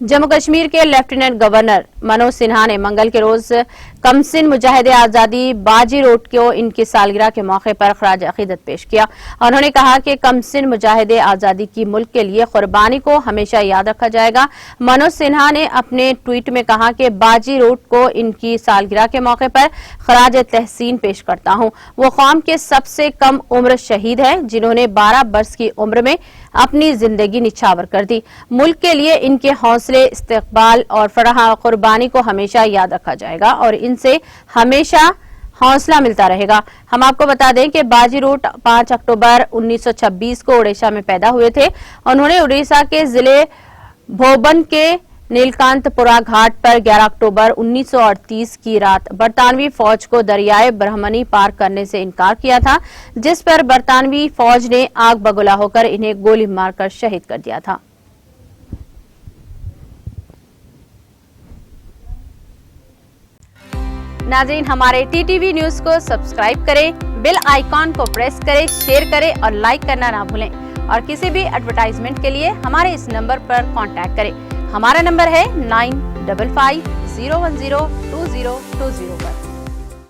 जम्मू कश्मीर के lieutenant governor Manoj Sinha ने मंगल के रोज कमसिन मुजाहिद आजादी बाजी रोड को इनकी सालगिरह के मौके पर खराज अकीदत पेश किया। उन्होंने कहा कि कमसिन मुजाहिद आजादी की मुल्क के लिए कुर्बानी को हमेशा याद रखा जाएगा। मनोज सिन्हा ने अपने ट्वीट में कहा कि बाजी रोड को इनकी सालगिरह के मौके पर खराज तहसीन पेश करता हूं। वो कौम के सबसे कम उम्र शहीद है जिन्होंने 12 बरस की उम्र में अपनी जिंदगी निछावर कर दी। मुल्क के लिए इनके हौसले, इस्तेकबाल और फराह कुर्बानी को हमेशा याद रखा जाएगा और इनसे हमेशा हौसला मिलता रहेगा। हम आपको बता दें कि बाजी रोड 5 अक्टूबर 1926 को उड़ीसा में पैदा हुए थे। उन्होंने उड़ीसा के जिले भोबन के नीलकांतपुरा घाट पर 11 अक्टूबर 1938 की रात बरतानवी फौज को दरियाए ब्रह्मणी पार करने से इनकार किया था, जिस पर बरतानवी फौज ने आग बगुला होकर इन्हें गोली मारकर शहीद कर दिया था। नाज़रीन, हमारे टीटीवी न्यूज को सब्सक्राइब करें, बेल आइकॉन को प्रेस करें, शेयर करें और लाइक करना ना भूलें। और किसी भी एडवर्टाइजमेंट के लिए हमारे इस नंबर पर कांटेक्ट करें। हमारा नंबर है 9550102020 पर।